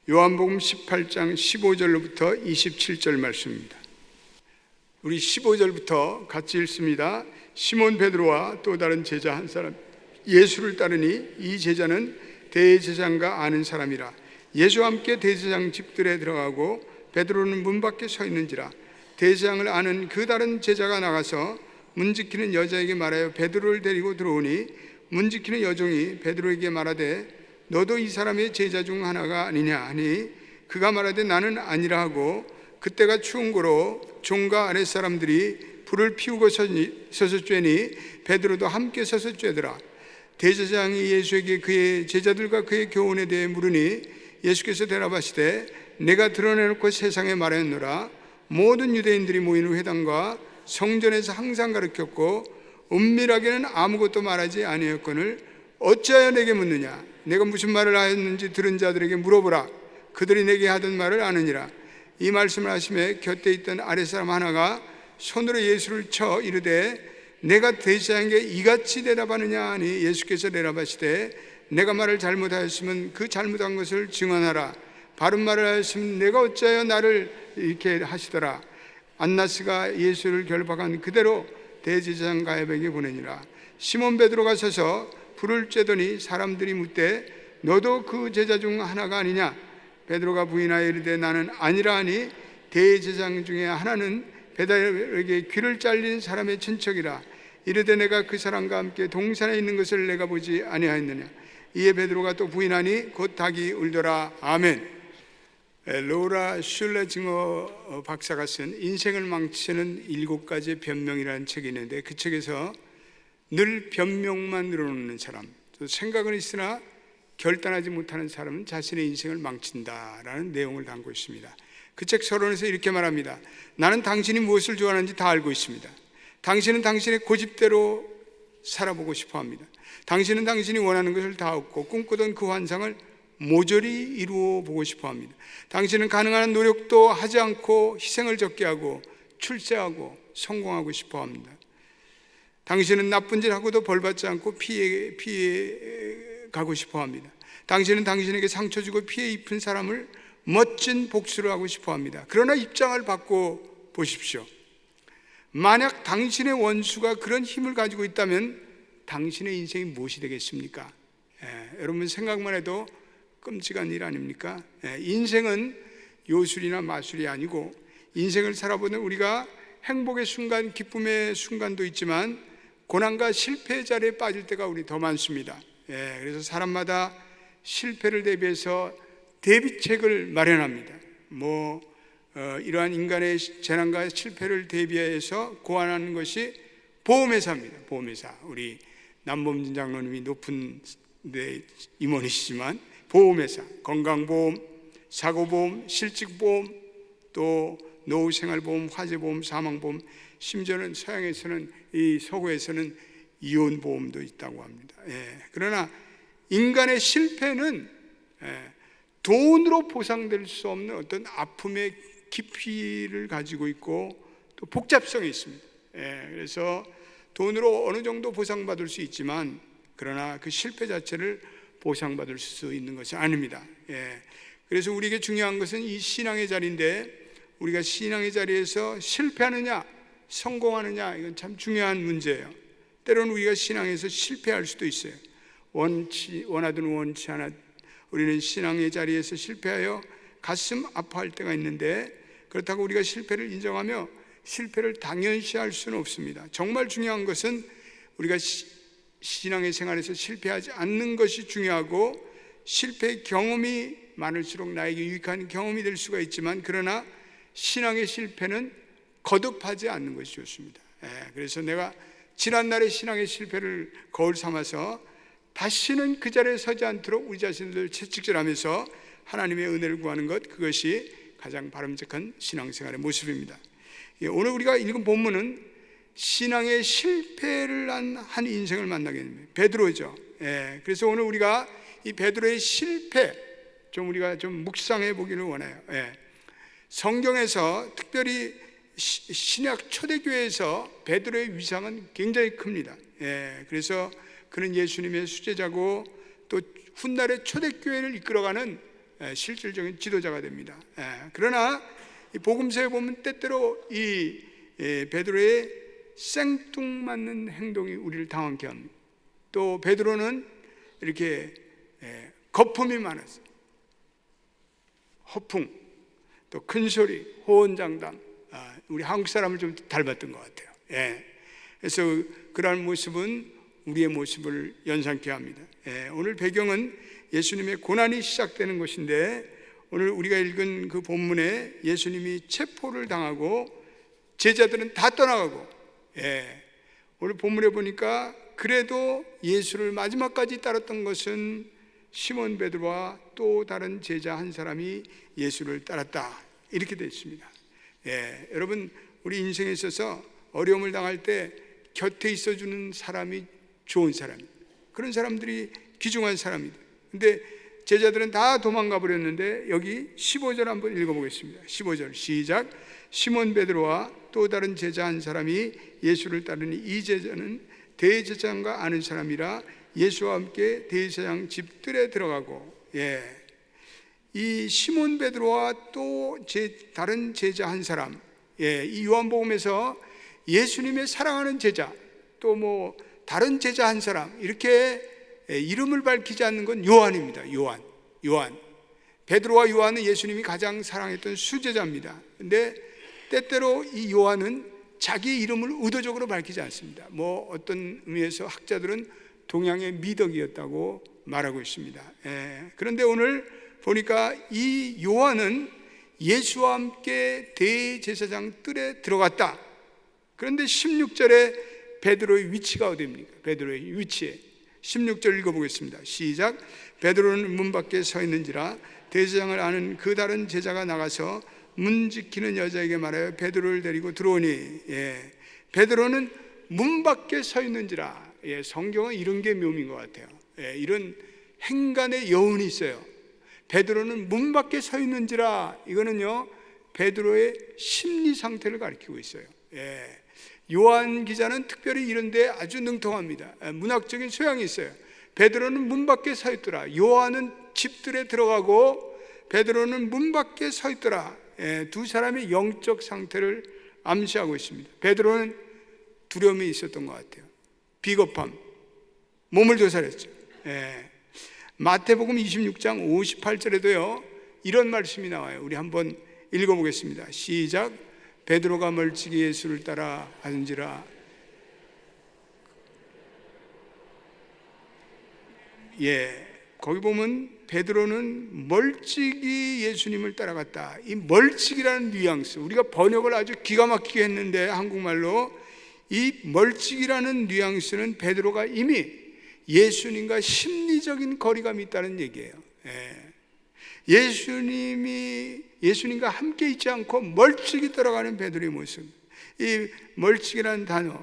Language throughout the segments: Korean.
요한복음 18장 15절로부터 27절 말씀입니다. 우리 15절부터 같이 읽습니다. 시몬 베드로와 또 다른 제자 한 사람 예수를 따르니 이 제자는 대제사장과 아는 사람이라. 예수와 함께 대제사장 집들에 들어가고 베드로는 문 밖에 서 있는지라. 대제사장을 아는 그 다른 제자가 나가서 문 지키는 여자에게 말하여 베드로를 데리고 들어오니 문 지키는 여종이 베드로에게 말하되 너도 이 사람의 제자 중 하나가 아니냐 하니 그가 말하되 나는 아니라 하고 그때가 추운 고로 종과 아랫사람들이 불을 피우고 서서 쬐니 베드로도 함께 서서 쬐더라. 대제사장이 예수에게 그의 제자들과 그의 교훈에 대해 물으니 예수께서 대답하시되 내가 드러내놓고 세상에 말하였노라. 모든 유대인들이 모이는 회당과 성전에서 항상 가르쳤고 은밀하게는 아무것도 말하지 아니하였거늘 어찌하여 내게 묻느냐. 내가 무슨 말을 하였는지 들은 자들에게 물어보라. 그들이 내게 하던 말을 아느니라. 이 말씀을 하시매 곁에 있던 아랫사람 하나가 손으로 예수를 쳐 이르되 내가 대제사장에게 이같이 대답하느냐 하니 예수께서 대답하시되 내가 말을 잘못하였으면 그 잘못한 것을 증언하라. 바른 말을 하였으면 내가 어찌하여 나를 이렇게 하시더라. 안나스가 예수를 결박한 그대로 대제사장 가야바에게 보내니라. 시몬 베드로가 서서 불을 쬐더니 사람들이 묻되 너도 그 제자 중 하나가 아니냐. 베드로가 부인하여 이르되 나는 아니라 하니 대제사장 중에 하나는 베드로에게 귀를 잘린 사람의 친척이라. 이르되 내가 그 사람과 함께 동산에 있는 것을 내가 보지 아니하였느냐. 이에 베드로가 또 부인하니 곧 닭이 울더라. 아멘. 로라 슐레징어 박사가 쓴 인생을 망치는 7가지 변명이라는 책이 있는데 그 책에서 늘 변명만 늘어놓는 사람, 또 생각은 있으나 결단하지 못하는 사람은 자신의 인생을 망친다라는 내용을 담고 있습니다. 그 책 서론에서 이렇게 말합니다. 나는 당신이 무엇을 좋아하는지 다 알고 있습니다. 당신은 당신의 고집대로 살아보고 싶어 합니다. 당신은 당신이 원하는 것을 다 얻고 꿈꾸던 그 환상을 모조리 이루어 보고 싶어 합니다. 당신은 가능한 한 노력도 하지 않고 희생을 적게 하고 출세하고 성공하고 싶어 합니다. 당신은 나쁜 짓 하고도 벌받지 않고 피해 가고 싶어 합니다. 당신은 당신에게 상처 주고 피해 입힌 사람을 멋진 복수를 하고 싶어 합니다. 그러나 입장을 바꿔 보십시오. 만약 당신의 원수가 그런 힘을 가지고 있다면 당신의 인생이 무엇이 되겠습니까? 여러분 생각만 해도 끔찍한 일 아닙니까? 인생은 요술이나 마술이 아니고 인생을 살아보는 우리가 행복의 순간, 기쁨의 순간도 있지만 고난과 실패의 자리에 빠질 때가 우리 더 많습니다. 그래서 사람마다 실패를 대비해서 대비책을 마련합니다. 이러한 인간의 재난과 실패를 대비해서 고안하는 것이 보험회사입니다. 보험회사. 우리 남범진 장로님이 높은 데 임원이시지만 보험회사, 건강보험, 사고보험, 실직보험, 또 노후생활보험, 화재보험, 사망보험, 심지어는 서양에서는 이 서구에서는 이혼보험도 있다고 합니다. 그러나 인간의 실패는 돈으로 보상될 수 없는 어떤 아픔의 깊이를 가지고 있고 또 복잡성이 있습니다. 그래서 돈으로 어느 정도 보상받을 수 있지만 그러나 그 실패 자체를 보상받을 수 있는 것이 아닙니다. 그래서 우리에게 중요한 것은 이 신앙의 자리인데 우리가 신앙의 자리에서 실패하느냐 성공하느냐 이건 참 중요한 문제예요. 때로는 우리가 신앙에서 실패할 수도 있어요. 원하든 원치 않아 우리는 신앙의 자리에서 실패하여 가슴 아파할 때가 있는데 그렇다고 우리가 실패를 인정하며 실패를 당연시할 수는 없습니다. 정말 중요한 것은 우리가 신앙의 생활에서 실패하지 않는 것이 중요하고 실패의 경험이 많을수록 나에게 유익한 경험이 될 수가 있지만 그러나 신앙의 실패는 거듭하지 않는 것이 좋습니다. 그래서 내가 지난날의 신앙의 실패를 거울 삼아서 다시는 그 자리에 서지 않도록 우리 자신들을 채찍질하면서 하나님의 은혜를 구하는 것, 그것이 가장 바람직한 신앙생활의 모습입니다. 오늘 우리가 읽은 본문은 신앙의 실패를 한 인생을 만나게 됩니다. 베드로죠. 그래서 오늘 우리가 이 베드로의 실패 우리가 좀 묵상해 보기를 원해요. 성경에서 특별히 신약 초대교회에서 베드로의 위상은 굉장히 큽니다. 그래서 그는 예수님의 수제자고 또 훗날의 초대교회를 이끌어가는 실질적인 지도자가 됩니다. 그러나 이 복음서에 보면 때때로 이 베드로의 생뚱맞는 행동이 우리를 당황케 합니다. 또 베드로는 이렇게 거품이 많았어요. 허풍, 또 큰소리, 호언장담. 우리 한국 사람을 좀 닮았던 것 같아요. 그래서 그러한 모습은 우리의 모습을 연상케 합니다. 오늘 배경은 예수님의 고난이 시작되는 것인데, 오늘 우리가 읽은 그 본문에 예수님이 체포를 당하고 제자들은 다 떠나가고, 오늘 본문에 보니까 그래도 예수를 마지막까지 따랐던 것은 시몬 베드로와 또 다른 제자 한 사람이 예수를 따랐다, 이렇게 되어 있습니다. 여러분, 우리 인생에 있어서 어려움을 당할 때 곁에 있어주는 사람이 좋은 사람, 그런 사람들이 귀중한 사람이다. 근데 제자들은 다 도망가 버렸는데 여기 15절 한번 읽어보겠습니다. 15절 시작. 시몬 베드로와 또 다른 제자 한 사람이 예수를 따르니 이 제자는 대제사장과 아는 사람이라 예수와 함께 대제사장 집들에 들어가고, 이 시몬 베드로와 또 다른 제자 한 사람, 이 요한복음에서 예수님의 사랑하는 제자, 또 뭐 다른 제자 한 사람, 이렇게 이름을 밝히지 않는 건 요한입니다. 요한. 베드로와 요한은 예수님이 가장 사랑했던 수제자입니다. 근데 때때로 이 요한은 자기 이름을 의도적으로 밝히지 않습니다. 뭐 어떤 의미에서 학자들은 동양의 미덕이었다고 말하고 있습니다. 그런데 오늘 보니까 이 요한은 예수와 함께 대제사장 뜰에 들어갔다. 그런데 16절에 베드로의 위치가 어디입니까? 베드로의 위치에 16절 읽어보겠습니다. 시작. 베드로는 문 밖에 서 있는지라 대제사장을 아는 그 다른 제자가 나가서 문 지키는 여자에게 말하여 베드로를 데리고 들어오니, 베드로는 문 밖에 서 있는지라. 성경은 이런 게 묘미인 것 같아요. 이런 행간의 여운이 있어요. 베드로는 문 밖에 서 있는지라, 이거는요 베드로의 심리 상태를 가리키고 있어요. 요한 기자는 특별히 이런 데 아주 능통합니다. 문학적인 소양이 있어요. 베드로는 문 밖에 서 있더라. 요한은 집들에 들어가고 베드로는 문 밖에 서 있더라. 두 사람의 영적 상태를 암시하고 있습니다. 베드로는 두려움이 있었던 것 같아요. 비겁함, 몸을 조사했죠. 마태복음 26장 58절에도요 이런 말씀이 나와요. 우리 한번 읽어보겠습니다. 시작. 베드로가 멀찍이 예수를 따라 가는지라. 거기 보면 베드로는 멀찍이 예수님을 따라갔다. 이 멀찍이라는 뉘앙스, 우리가 번역을 아주 기가 막히게 했는데 한국말로 이 멀찍이라는 뉘앙스는 베드로가 이미 예수님과 심리적인 거리감이 있다는 얘기예요. 예수님과 함께 있지 않고 멀찍이 따라가는 베드로의 모습. 이 멀찍이라는 단어,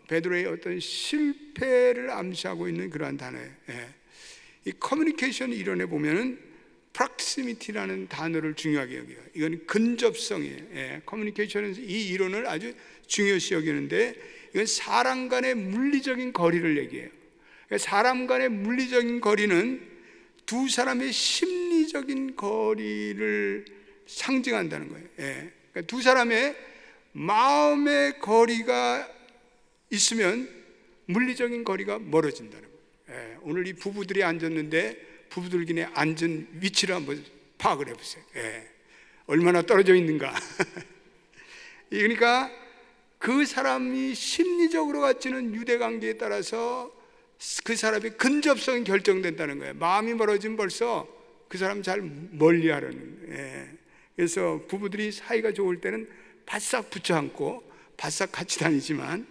베드로의 어떤 실패를 암시하고 있는 그러한 단어예요. 이 커뮤니케이션 이론에 보면은 proximity라는 단어를 중요하게 여겨요. 이건 근접성이에요. 커뮤니케이션에서 이 이론을 아주 중요시 여기는데, 이건 사람 간의 물리적인 거리를 얘기해요. 사람 간의 물리적인 거리는 두 사람의 심리적인 거리를 상징한다는 거예요. 그러니까 두 사람의 마음의 거리가 있으면 물리적인 거리가 멀어진다는 거예요. 오늘 이 부부들이 앉았는데 부부들끼리 앉은 위치를 한번 파악을 해보세요. 얼마나 떨어져 있는가. 그러니까 그 사람이 심리적으로 갖추는 유대관계에 따라서 그 사람의 근접성이 결정된다는 거예요. 마음이 멀어지면 벌써 그 사람 잘 멀리하려는. 그래서 부부들이 사이가 좋을 때는 바싹 붙여 안고 바싹 같이 다니지만,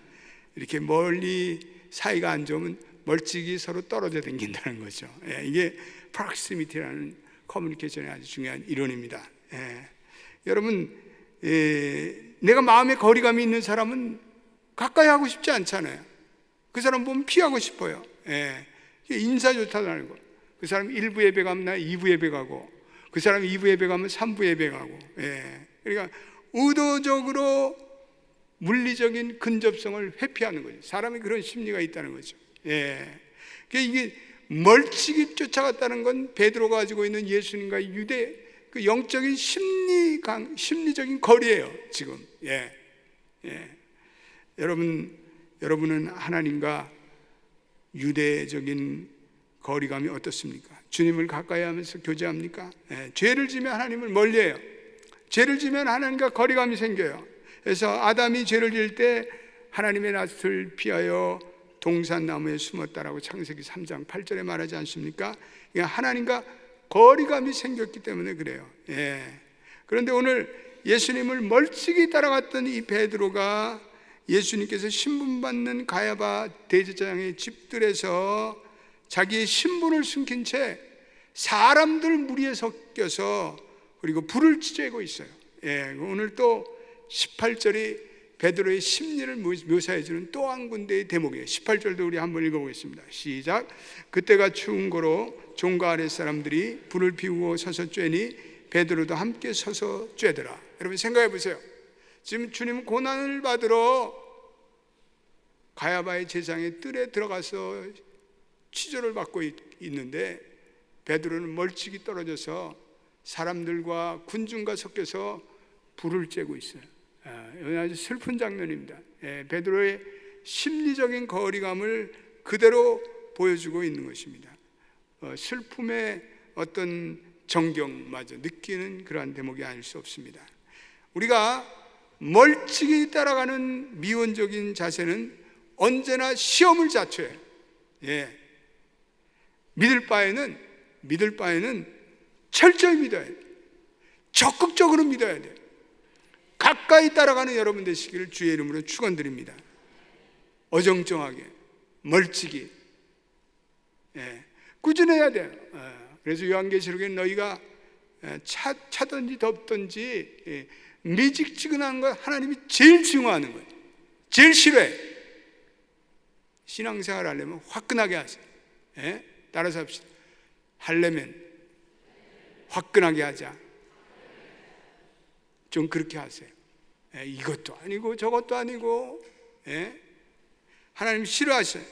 이렇게 멀리 사이가 안 좋으면 멀찍이 서로 떨어져 다닌다는 거죠. 이게 proximity라는 커뮤니케이션의 아주 중요한 이론입니다. 여러분, 내가 마음의 거리감이 있는 사람은 가까이 하고 싶지 않잖아요. 그 사람 보면 피하고 싶어요. 인사조차도 거. 그 사람 1부 예배 가면 나 2부 예배 가고, 그 사람 2부 예배 가면 3부 예배 가고. 그러니까 의도적으로 물리적인 근접성을 회피하는 거죠. 사람이 그런 심리가 있다는 거죠. 이게 멀찍이 쫓아갔다는 건 베드로가 가지고 있는 예수님과 유대 그 영적인 심리적인 거리예요. 지금 여러분은 하나님과 유대적인 거리감이 어떻습니까? 주님을 가까이 하면서 교제합니까? 죄를 지면 하나님을 멀리해요. 죄를 지면 하나님과 거리감이 생겨요. 그래서 아담이 죄를 지을 때 하나님의 낯을 피하여 동산나무에 숨었다라고 창세기 3장 8절에 말하지 않습니까? 하나님과 거리감이 생겼기 때문에 그래요. 그런데 오늘 예수님을 멀찍이 따라갔던 이 베드로가 예수님께서 신분받는 가야바 대제사장의 집들에서 자기의 신분을 숨긴 채 사람들 무리에 섞여서 그리고 불을 쬐고 있어요. 오늘 또 18절이 베드로의 심리를 묘사해주는 또 한 군데의 대목이에요. 18절도 우리 한번 읽어보겠습니다. 시작. 그때가 추운 거로 종과 아랫 사람들이 불을 피우고 서서 쬐니 베드로도 함께 서서 쬐더라. 여러분 생각해 보세요. 지금 주님 고난을 받으러 가야바의 제사장의 뜰에 들어가서 치조를 받고 있는데 베드로는 멀찍이 떨어져서 사람들과 군중과 섞여서 불을 쬐고 있어요. 아주 슬픈 장면입니다. 베드로의 심리적인 거리감을 그대로 보여주고 있는 것입니다. 슬픔의 어떤 정경마저 느끼는 그러한 대목이 아닐 수 없습니다. 우리가 멀찍이 따라가는 미온적인 자세는 언제나 시험을 자초해요. 믿을 바에는 철저히 믿어야 돼요. 적극적으로 믿어야 돼요. 가까이 따라가는 여러분 되시기를 주의 이름으로 축원드립니다. 어정쩡하게 멀찍이 꾸준해야 돼요. 그래서 요한계시록에 너희가 차든지 덥든지 미직지근한 것 하나님이 제일 증오하는 거예요. 제일 싫어해. 신앙생활 하려면 화끈하게 하세요. 따라서 합시다. 하려면 화끈하게 하자. 좀 그렇게 하세요. 이것도 아니고 저것도 아니고 하나님 싫어하셔요.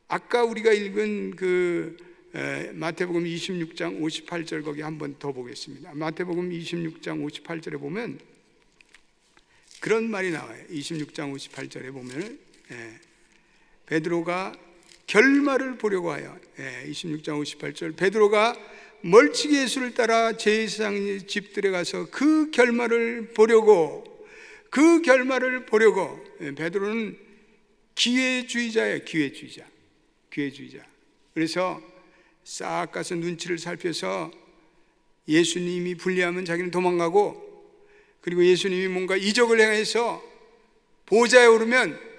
아까 우리가 읽은 그 마태복음 26장 58절 거기 한번 더 보겠습니다. 마태복음 26장 58절에 보면 그런 말이 나와요. 26장 58절에 보면 베드로가 결말을 보려고 하여 26장 58절 베드로가 멀찍이 예수를 따라 제사장 집들에 가서 그 결말을 보려고 베드로는 기회주의자예요. 기회주의자. 그래서 싹 가서 눈치를 살펴서 예수님이 불리하면 자기는 도망가고 그리고 예수님이 뭔가 이적을 행해서 보좌에 오르면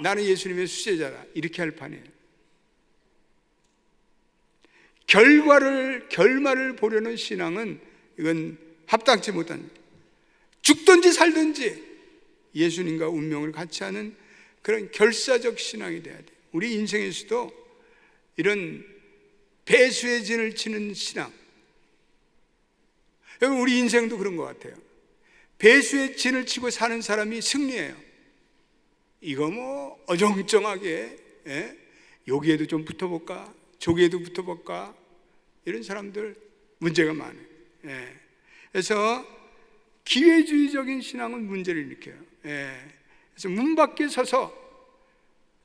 나는 예수님의 수제자다 이렇게 할 판이에요. 결말을 보려는 신앙은 이건 합당치 못한, 죽든지 살든지 예수님과 운명을 같이 하는 그런 결사적 신앙이 돼야 돼요. 우리 인생에서도 이런 배수의 진을 치는 신앙, 여러분 우리 인생도 그런 것 같아요. 배수의 진을 치고 사는 사람이 승리해요. 이거 뭐 어정쩡하게 여기에도 좀 붙어볼까 저기에도 붙어볼까 이런 사람들 문제가 많아요. 그래서 기회주의적인 신앙은 문제를 일으켜요. 그래서 문 밖에 서서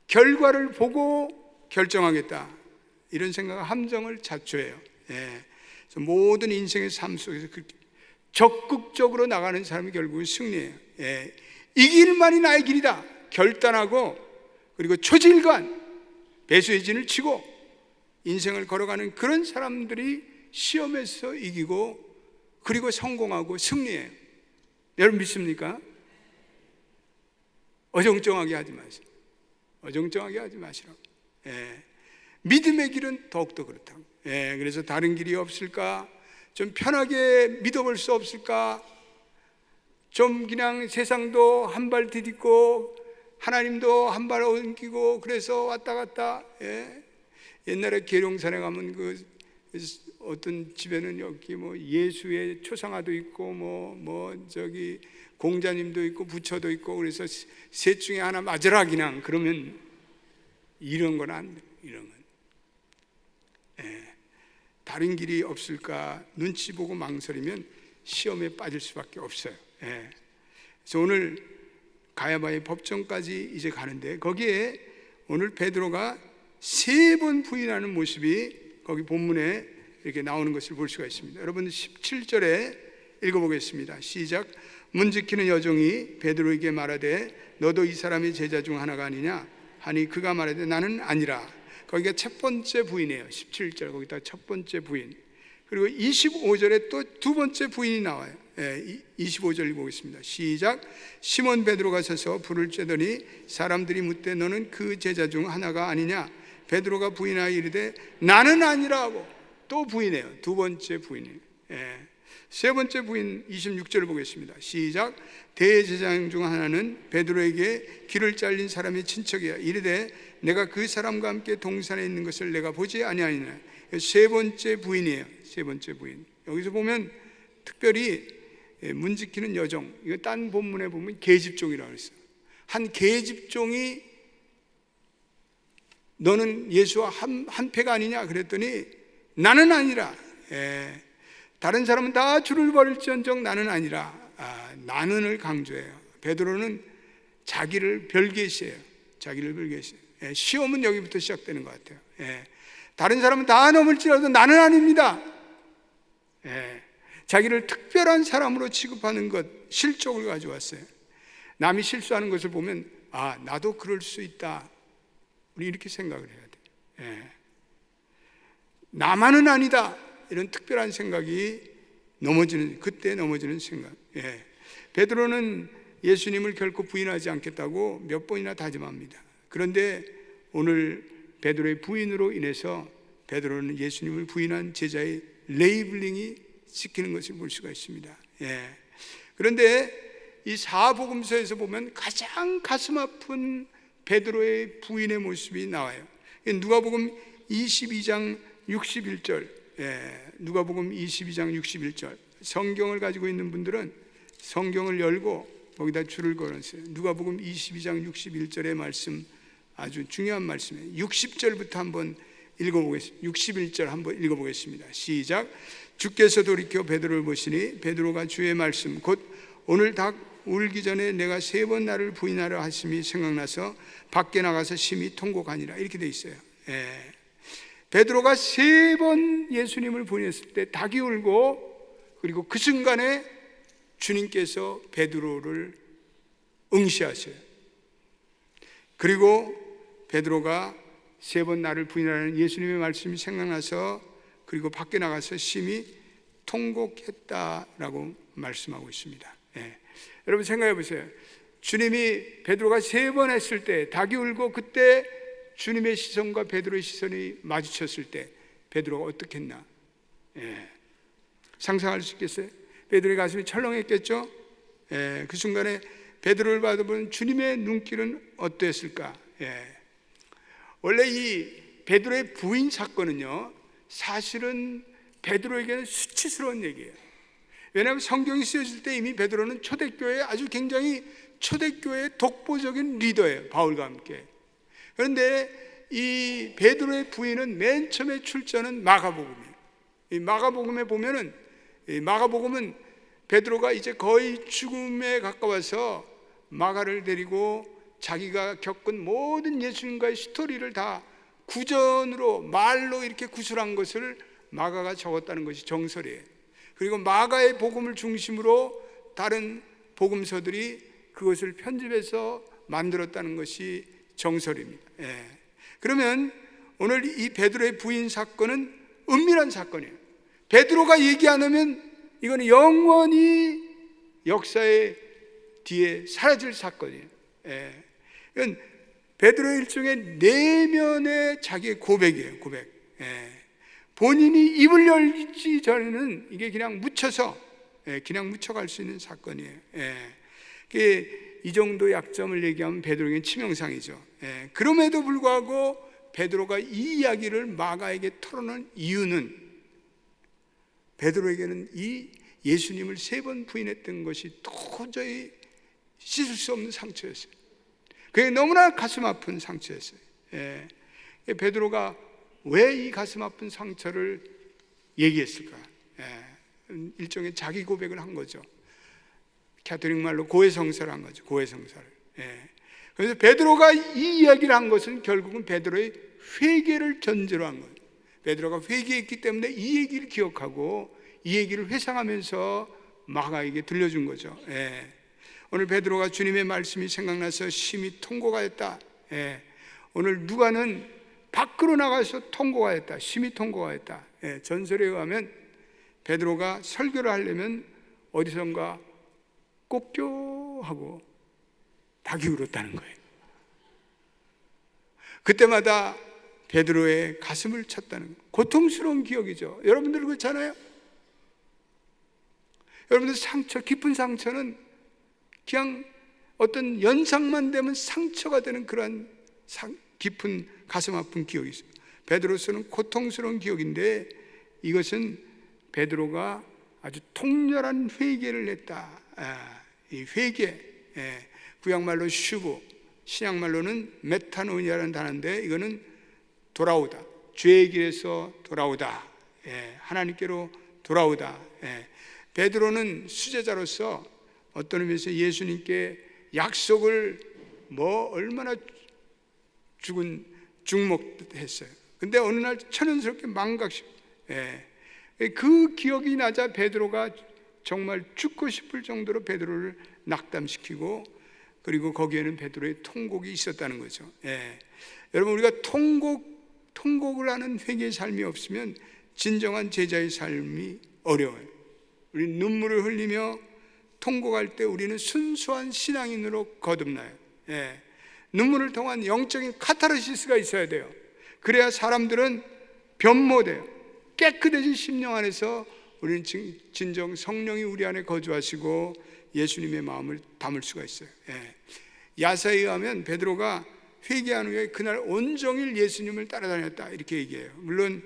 결과를 보고 결정하겠다 이런 생각은 함정을 자초해요. 그래서 모든 인생의 삶 속에서 적극적으로 나가는 사람이 결국은 승리해요. 이 길만이 나의 길이다 결단하고 그리고 초질관 배수의 진을 치고 인생을 걸어가는 그런 사람들이 시험에서 이기고 그리고 성공하고 승리해요. 여러분 믿습니까? 어정쩡하게 하지 마세요. 어정쩡하게 하지 마시라고. 믿음의 길은 더욱더 그렇다고. 그래서 다른 길이 없을까? 좀 편하게 믿어볼 수 없을까? 좀 그냥 세상도 한 발 디딛고 하나님도 한 발 옮기고 그래서 왔다 갔다. 옛날에 계룡산에 가면 그 어떤 집에는 여기 뭐 예수의 초상화도 있고 뭐 저기 공자님도 있고 부처도 있고 그래서 셋 중에 하나 맞으라 그냥 그러면 이런 건 안 돼. 이런 건. 다른 길이 없을까 눈치 보고 망설이면 시험에 빠질 수밖에 없어요. 그래서 오늘 가야바의 법정까지 이제 가는데, 거기에 오늘 베드로가 3번 부인하는 모습이 거기 본문에 이렇게 나오는 것을 볼 수가 있습니다. 여러분 17절에 읽어보겠습니다. 시작. 문 지키는 여종이 베드로에게 말하되 너도 이 사람의 제자 중 하나가 아니냐 하니 그가 말하되 나는 아니라. 거기가 첫 번째 부인이에요. 17절 거기다 첫 번째 부인. 그리고 25절에 또 두 번째 부인이 나와요. 25절 읽어보겠습니다. 시작. 시몬 베드로가 서서 불을 쬐더니 사람들이 묻되 너는 그 제자 중 하나가 아니냐. 베드로가 부인하여 이르되 나는 아니라 하고 또 부인해요. 두 번째 부인이에요. 세 번째 부인 26절을 보겠습니다. 시작. 대제사장 중 하나는 베드로에게 길을 잘린 사람의 친척이야. 이르되 내가 그 사람과 함께 동산에 있는 것을 내가 보지 아니하니라. 세 번째 부인이에요. 세 번째 부인. 여기서 보면 특별히 문 지키는 여종, 이거 딴 본문에 보면 계집종이라고 했어요. 한 계집종이 너는 예수와 한 패가 아니냐 그랬더니 나는 아니라. 다른 사람은 다 줄을 버릴지언정 나는 아니라. 나는을 강조해요. 베드로는 자기를 별개시해요. 자기를 별개시해요. 시험은 여기부터 시작되는 것 같아요. 다른 사람은 다 넘을지라도 나는 아닙니다. 자기를 특별한 사람으로 취급하는 것, 실족을 가져왔어요. 남이 실수하는 것을 보면 나도 그럴 수 있다. 우리 이렇게 생각을 해야 돼요. 나만은 아니다. 이런 특별한 생각이 그때 넘어지는 생각. 베드로는 예수님을 결코 부인하지 않겠다고 몇 번이나 다짐합니다. 그런데 오늘 베드로의 부인으로 인해서 베드로는 예수님을 부인한 제자의 레이블링이 찍히는 것을 볼 수가 있습니다. 그런데 이 사복음서에서 보면 가장 가슴 아픈 베드로의 부인의 모습이 나와요. 누가복음 22장 61절. 누가복음 22장 61절. 성경을 가지고 있는 분들은 성경을 열고 거기다 줄을 걸었어요. 누가복음 22장 61절의 말씀 아주 중요한 말씀이에요. 60절부터 한번 읽어보겠습니다. 61절 한번 읽어보겠습니다. 시작. 주께서 돌이켜 베드로를 보시니 베드로가 주의 말씀 곧 오늘 닭 울기 전에 내가 3번 나를 부인하려 하심이 생각나서 밖에 나가서 심히 통곡하니라. 이렇게 돼 있어요. 베드로가 3번 예수님을 부인했을 때 닭이 울고, 그리고 그 순간에 주님께서 베드로를 응시하셔요. 그리고 베드로가 3번 나를 부인하는 예수님의 말씀이 생각나서 그리고 밖에 나가서 심히 통곡했다라고 말씀하고 있습니다. 여러분 생각해 보세요. 주님이 베드로가 3번 했을 때 닭이 울고, 그때 주님의 시선과 베드로의 시선이 마주쳤을 때 베드로가 어떻게 했나? 상상할 수 있겠어요? 베드로의 가슴이 철렁했겠죠? 그 순간에 베드로를 바라보는 주님의 눈길은 어땠을까? 원래 이 베드로의 부인 사건은요, 사실은 베드로에게는 수치스러운 얘기예요. 왜냐하면 성경이 쓰여질 때 이미 베드로는 초대교회의 아주 굉장히 초대교회의 독보적인 리더예요. 바울과 함께. 그런데 이 베드로의 부인은 맨 처음에 출전은 마가복음이에요. 이 마가복음에 보면은, 이 마가복음은 베드로가 이제 거의 죽음에 가까워서 마가를 데리고 자기가 겪은 모든 예수님과의 스토리를 다 구전으로 말로 이렇게 구술한 것을 마가가 적었다는 것이 정설이에요. 그리고 마가의 복음을 중심으로 다른 복음서들이 그것을 편집해서 만들었다는 것이 정설입니다. 그러면 오늘 이 베드로의 부인 사건은 은밀한 사건이에요. 베드로가 얘기 안 하면 이거는 영원히 역사의 뒤에 사라질 사건이에요. 이건 베드로의 일종의 내면의 자기의 고백이에요. 고백. 본인이 입을 열기 전에는 이게 그냥 묻혀서 그냥 묻혀갈 수 있는 사건이에요. 이 정도 약점을 얘기하면 베드로에게는 치명상이죠. 그럼에도 불구하고 베드로가 이 이야기를 마가에게 털어놓은 이유는 베드로에게는 이 예수님을 3번 부인했던 것이 도저히 씻을 수 없는 상처였어요. 그게 너무나 가슴 아픈 상처였어요. 베드로가 왜 이 가슴 아픈 상처를 얘기했을까? 일종의 자기 고백을 한 거죠. 캐토릭 말로 고해성사를 한 거죠. 고해성사를. 그래서 베드로가 이 이야기를 한 것은 결국은 베드로의 회개를 전제로 한 거예요. 베드로가 회개했기 때문에 이 얘기를 기억하고 이 얘기를 회상하면서 마가에게 들려준 거죠. 오늘 베드로가 주님의 말씀이 생각나서 심히 통고가 했다. 오늘 누가는 밖으로 나가서 통고가 했다. 심히 통고가 했다. 전설에 의하면 베드로가 설교를 하려면 어디선가 꼽교하고 닭이 울었다는 거예요. 그때마다 베드로의 가슴을 쳤다는 거예요. 고통스러운 기억이죠. 여러분들 그렇잖아요. 여러분들 상처, 깊은 상처는 그냥 어떤 연상만 되면 상처가 되는 그러한 깊은 가슴 아픈 기억이 있어요. 베드로서는 고통스러운 기억인데 이것은 베드로가 아주 통렬한 회개를 했다. 이 회개, 구약말로 슈브, 신약말로는 메타노니아라는 단어인데 이거는 돌아오다, 죄의 길에서 돌아오다, 하나님께로 돌아오다. 베드로는 수제자로서 어떤 의미에서 예수님께 약속을 얼마나 죽먹했어요. 근데 어느 날 천연스럽게 망각식. 그 기억이 나자 베드로가 정말 죽고 싶을 정도로 베드로를 낙담시키고 그리고 거기에는 베드로의 통곡이 있었다는 거죠. 여러분 우리가 통곡을 하는 회개의 삶이 없으면 진정한 제자의 삶이 어려워요. 우리 눈물을 흘리며 통곡할 때 우리는 순수한 신앙인으로 거듭나요. 눈물을 통한 영적인 카타르시스가 있어야 돼요. 그래야 사람들은 변모돼요. 깨끗해진 심령 안에서 우리는 진정 성령이 우리 안에 거주하시고 예수님의 마음을 담을 수가 있어요. 야사에 의하면 베드로가 회개한 후에 그날 온종일 예수님을 따라다녔다 이렇게 얘기해요. 물론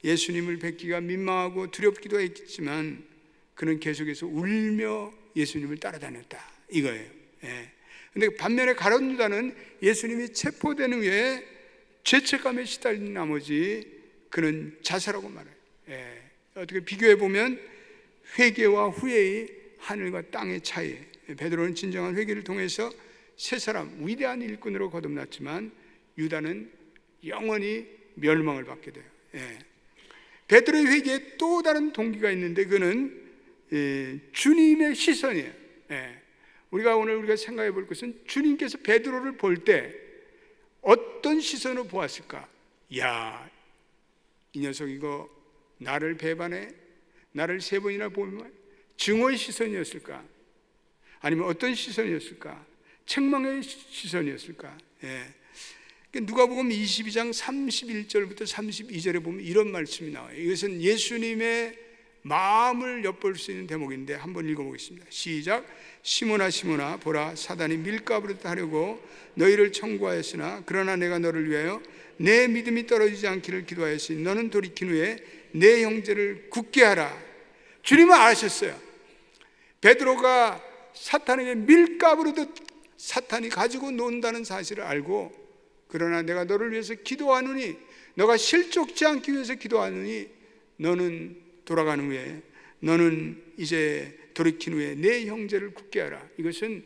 예수님을 뵙기가 민망하고 두렵기도 했지만 그는 계속해서 울며 예수님을 따라다녔다 이거예요. 근데 반면에 가룟 유다는 예수님이 체포된 후에 죄책감에 시달린 나머지 그는 자살하고 말아요. 어떻게 비교해 보면 회개와 후회의 하늘과 땅의 차이. 베드로는 진정한 회개를 통해서 세 사람 위대한 일꾼으로 거듭났지만 유다는 영원히 멸망을 받게 돼요. 베드로의 회개에 또 다른 동기가 있는데 그는 주님의 시선이에요. 우리가 생각해 볼 것은 주님께서 베드로를 볼 때 어떤 시선으로 보았을까? 야, 이 녀석 이거 나를 배반해? 나를 3번이나 보면 증오의 시선이었을까? 아니면 어떤 시선이었을까? 책망의 시선이었을까? 누가복음 22장 31절부터 32절에 보면 이런 말씀이 나와요. 이것은 예수님의 마음을 엿볼 수 있는 대목인데 한번 읽어보겠습니다. 시작. 시몬아 시몬아 보라 사단이 밀가부르듯 하려고 너희를 청구하였으나 그러나 내가 너를 위하여 내 믿음이 떨어지지 않기를 기도하였으니 너는 돌이킨 후에 내 형제를 굳게 하라. 주님은 아셨어요. 베드로가 사탄에게 밀가부르듯 사탄이 가지고 논다는 사실을 알고 그러나 내가 너를 위해서 기도하느니 너가 실족지 않기 위해서 기도하느니 너는 돌아간 후에 너는 이제 돌이킨 후에 내 형제를 굳게 하라. 이것은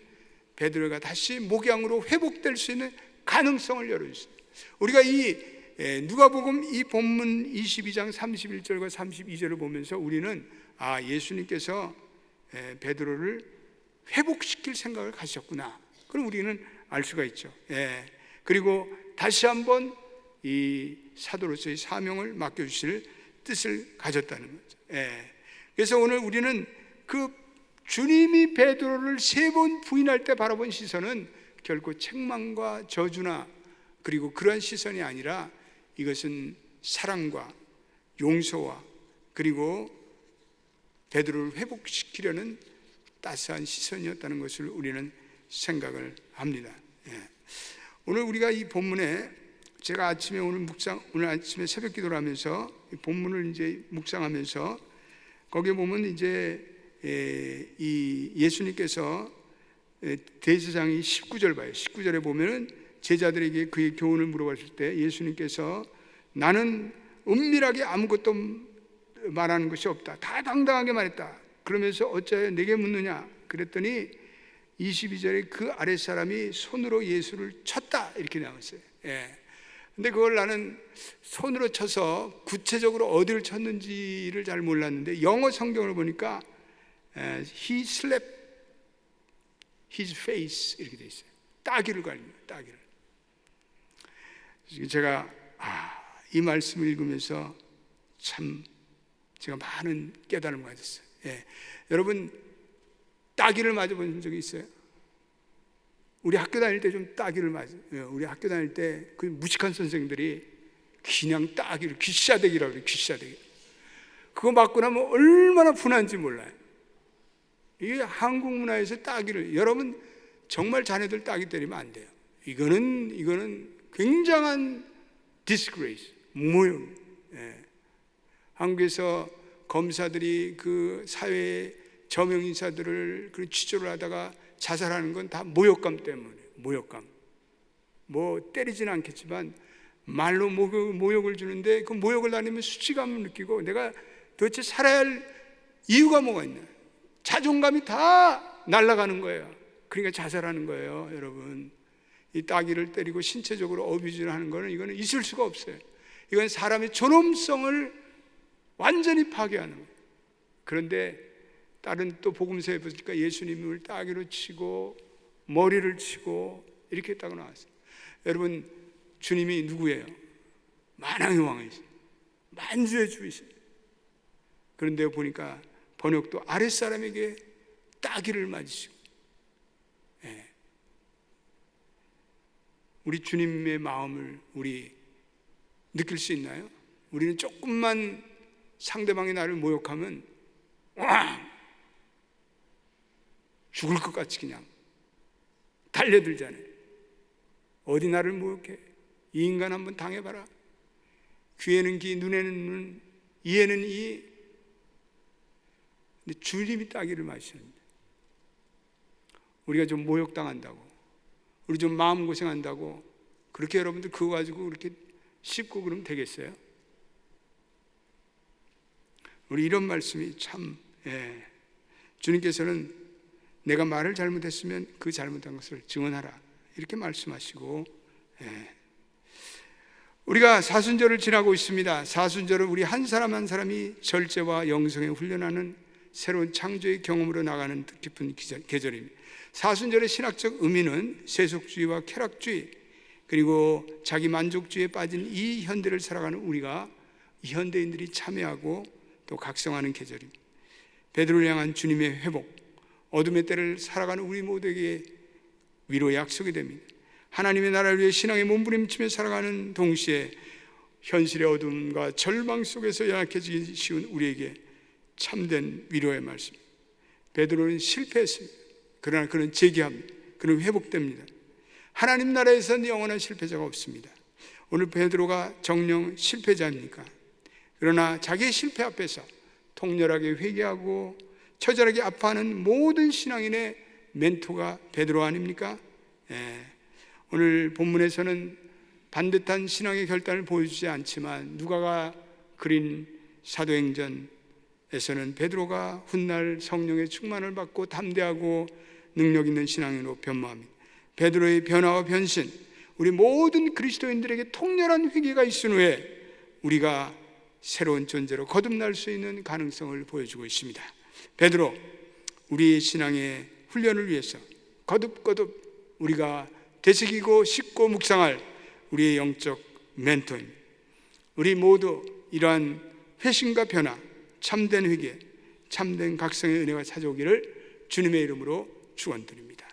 베드로가 다시 목양으로 회복될 수 있는 가능성을 열어주세요. 우리가 이 누가복음 이 본문 22장 31절과 32절을 보면서 우리는 예수님께서 베드로를 회복시킬 생각을 가지셨구나. 그럼 우리는 알 수가 있죠. 그리고 다시 한번 이 사도로서의 사명을 맡겨주실 뜻을 가졌다는 거죠. 그래서 오늘 우리는 그 주님이 베드로를 3번 부인할 때 바라본 시선은 결코 책망과 저주나 그리고 그러한 시선이 아니라 이것은 사랑과 용서와 그리고 베드로를 회복시키려는 따스한 시선이었다는 것을 우리는 생각을 합니다. 오늘 우리가 이 본문에 제가 아침에 오늘 아침에 새벽 기도를 하면서 이 본문을 이제 묵상하면서 거기에 보면 이제 이 예수님께서 대제사장이 19절 봐요. 19절에 보면은 제자들에게 그의 교훈을 물어봤을 때 예수님께서 나는 은밀하게 아무것도 말하는 것이 없다, 다 당당하게 말했다. 그러면서 어찌하여 내게 묻느냐 그랬더니 22절에 그 아랫사람이 손으로 예수를 쳤다 이렇게 나왔어요. 근데 그걸 나는 손으로 쳐서 구체적으로 어디를 쳤는지를 잘 몰랐는데 영어 성경을 보니까 He slapped his face 이렇게 돼 있어요. 따귀를 갈립니다. 따귀를. 제가 이 말씀을 읽으면서 참 제가 많은 깨달음을 가졌어요. 여러분 따귀를 맞아본 적이 있어요? 우리 학교 다닐 때 좀 따귀를 맞아요. 우리 학교 다닐 때 그 무식한 선생들이 그냥 따귀를 귀싸대기라고 그래요. 귀싸대기. 그거 맞고 나면 얼마나 분한지 몰라요. 이게 한국 문화에서 따귀를, 여러분 정말 자녀들 따귀 때리면 안 돼요. 이거는 굉장한 disgrace, 모욕. 한국에서 검사들이 그 사회의 저명 인사들을 그 취조를 하다가 자살하는 건 다 모욕감 때문에. 모욕감. 뭐 때리지는 않겠지만 말로 모욕을 주는데 그 모욕을 당하면 수치감을 느끼고 내가 도대체 살아야 할 이유가 뭐가 있나? 자존감이 다 날아가는 거예요. 그러니까 자살하는 거예요. 여러분, 이 따귀를 때리고 신체적으로 어뷰즈를 하는 거는 이거는 있을 수가 없어요. 이건 사람의 존엄성을 완전히 파괴하는 거예요. 그런데 다른 또 복음서에 보니까 예수님을 따귀로 치고 머리를 치고 이렇게 했다고 나왔어요. 여러분, 주님이 누구예요? 만왕의 왕이세요. 만주의 주이세요. 그런데 보니까 번역도 아랫사람에게 따귀를 맞으시고, 우리 주님의 마음을 우리 느낄 수 있나요? 우리는 조금만 상대방이 나를 모욕하면 죽을 것 같이 그냥 달려들잖아요. 어디 나를 모욕해? 이 인간 한번 당해봐라. 귀에는 귀, 눈에는 눈, 이에는 이. 근데 주님이 따귀를 맞으셨는데 우리가 좀 모욕당한다고, 우리 좀 마음고생한다고 그렇게 여러분들 그거 가지고 그렇게 씹고 그러면 되겠어요? 우리 이런 말씀이 참, 주님께서는 내가 말을 잘못했으면 그 잘못한 것을 증언하라 이렇게 말씀하시고, 우리가 사순절을 지나고 있습니다. 사순절은 우리 한 사람 한 사람이 절제와 영성에 훈련하는 새로운 창조의 경험으로 나가는 뜻깊은 계절입니다. 사순절의 신학적 의미는 세속주의와 쾌락주의 그리고 자기 만족주의에 빠진 이 현대를 살아가는 우리가, 이 현대인들이 참여하고 또 각성하는 계절입니다. 베드로를 향한 주님의 회복, 어둠의 때를 살아가는 우리 모두에게 위로의 약속이 됩니다. 하나님의 나라를 위해 신앙의 몸부림치며 살아가는 동시에 현실의 어둠과 절망 속에서 연약해지기 쉬운 우리에게 참된 위로의 말씀. 베드로는 실패했습니다. 그러나 그는 재기합니다. 그는 회복됩니다. 하나님 나라에서는 영원한 실패자가 없습니다. 오늘 베드로가 정녕 실패자입니까? 그러나 자기의 실패 앞에서 통렬하게 회개하고 처절하게 아파하는 모든 신앙인의 멘토가 베드로 아닙니까? 오늘 본문에서는 반듯한 신앙의 결단을 보여주지 않지만 누가가 그린 사도행전에서는 베드로가 훗날 성령의 충만을 받고 담대하고 능력 있는 신앙인으로 변모합니다. 베드로의 변화와 변신, 우리 모든 그리스도인들에게 통렬한 회개가 있은 후에 우리가 새로운 존재로 거듭날 수 있는 가능성을 보여주고 있습니다. 베드로, 우리의 신앙의 훈련을 위해서 거듭거듭 우리가 되새기고 씻고 묵상할 우리의 영적 멘토입니다. 우리 모두 이러한 회심과 변화, 참된 회개, 참된 각성의 은혜가 찾아오기를 주님의 이름으로 축원드립니다.